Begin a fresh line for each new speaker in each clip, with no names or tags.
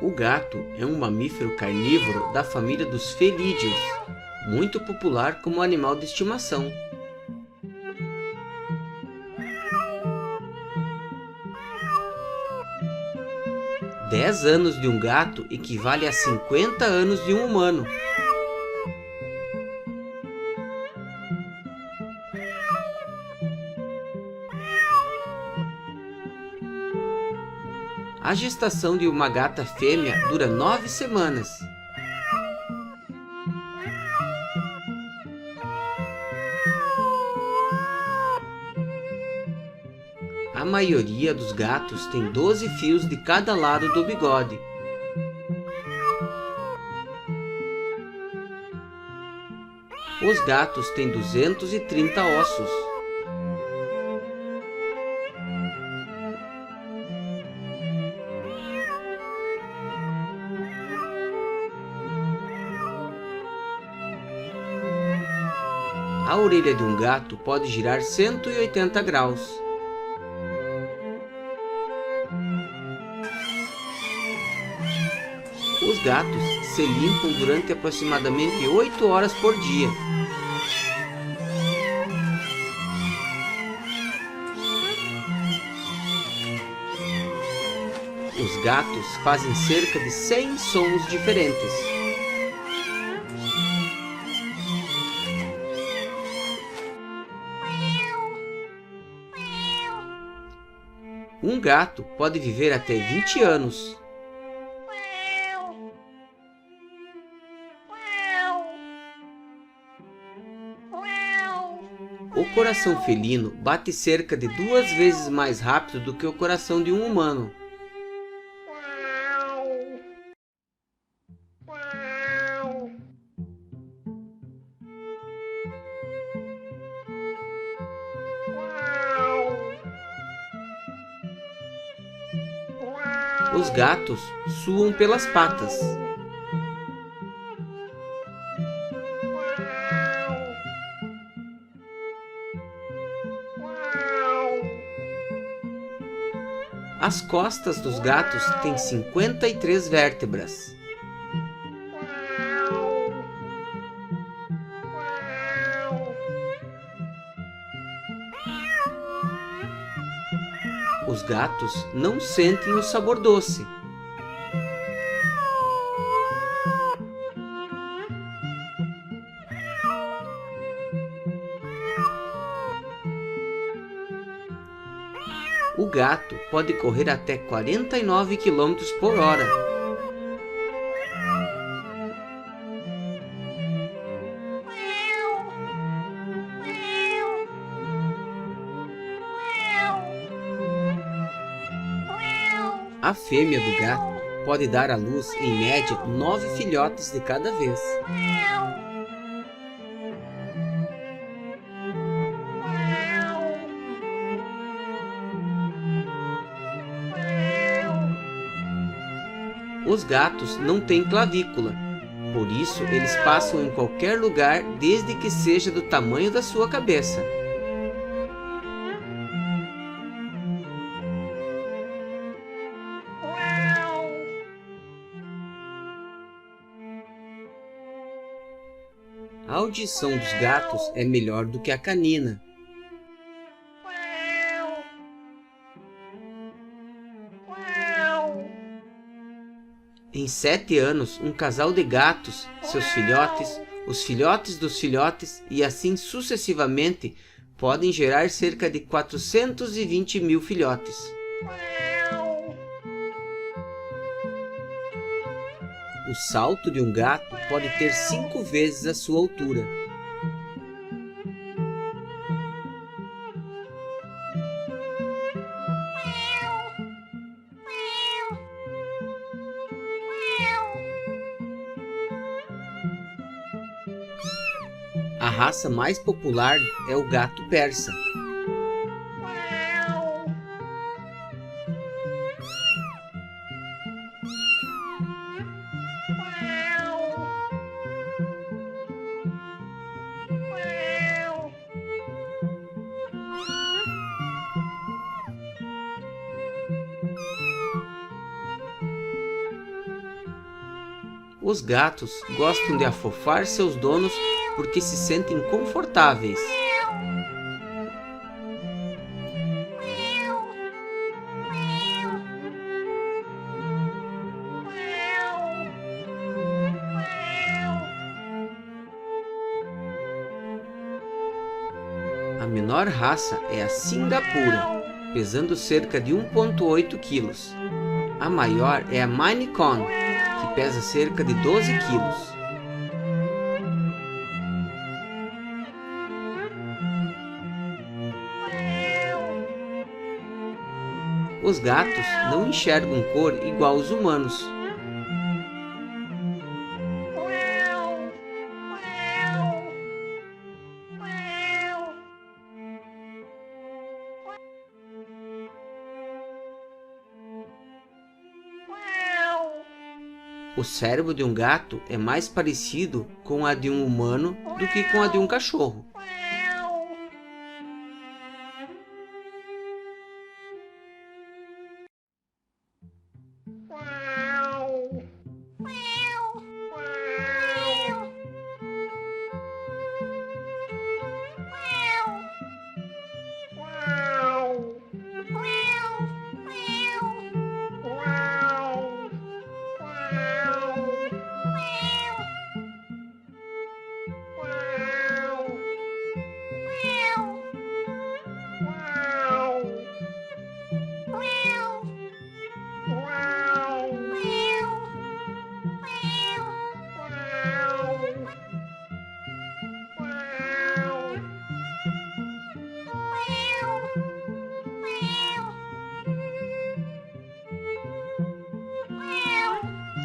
O gato é um mamífero carnívoro da família dos felídeos, muito popular como animal de estimação. 10 anos de um gato equivale a 50 anos de um humano. A gestação de uma gata fêmea dura 9 semanas. A maioria dos gatos tem 12 fios de cada lado do bigode. Os gatos têm 230 ossos. A orelha de um gato pode girar 180 graus. Os gatos se limpam durante aproximadamente 8 horas por dia. Os gatos fazem cerca de 100 sons diferentes. Um gato pode viver até 20 anos. O coração felino bate cerca de 2 vezes mais rápido do que o coração de um humano. Os gatos suam pelas patas. As costas dos gatos têm 53 vértebras. Os gatos não sentem o sabor doce. O gato pode correr até 49 km por hora. A fêmea do gato pode dar à luz, em média, 9 filhotes de cada vez. Os gatos não têm clavícula, por isso eles passam em qualquer lugar desde que seja do tamanho da sua cabeça. A audição dos gatos é melhor do que a canina. Em 7 anos, um casal de gatos, seus filhotes, os filhotes dos filhotes e assim sucessivamente, podem gerar cerca de 420 mil filhotes. O salto de um gato pode ter 5 vezes a sua altura. A raça mais popular é o gato persa. Os gatos gostam de afofar seus donos porque se sentem confortáveis. A menor raça é a Singapura, pesando cerca de 1,8 kg. A maior é a Maine Coon, que pesa cerca de 12 kg. Os gatos não enxergam cor igual aos humanos. O cérebro de um gato é mais parecido com a de um humano do que com a de um cachorro.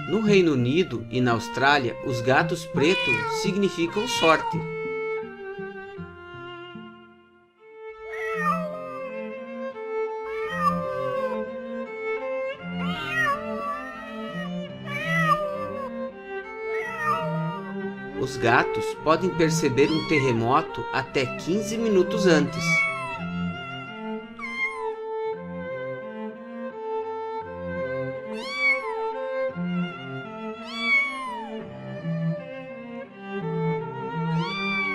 No Reino Unido e na Austrália, os gatos pretos significam sorte. Os gatos podem perceber um terremoto até 15 minutos antes.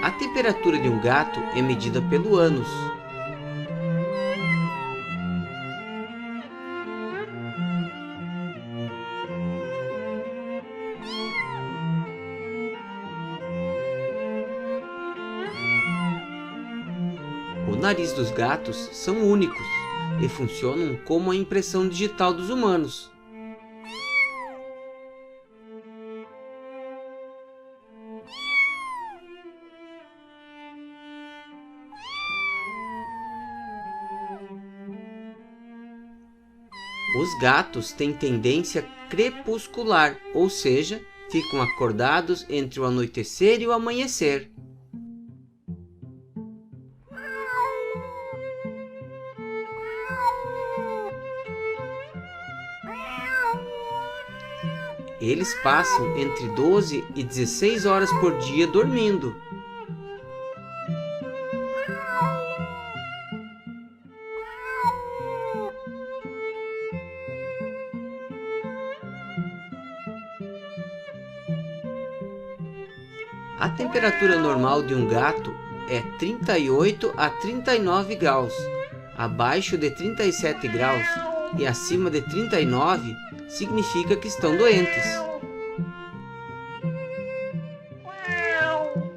A temperatura de um gato é medida pelo ânus. O nariz dos gatos são únicos e funcionam como a impressão digital dos humanos. Os gatos têm tendência crepuscular, ou seja, ficam acordados entre o anoitecer e o amanhecer. Eles passam entre 12 e 16 horas por dia dormindo. A temperatura normal de um gato é 38 a 39 graus. Abaixo de 37 graus e acima de 39 significa que estão doentes.
Wow.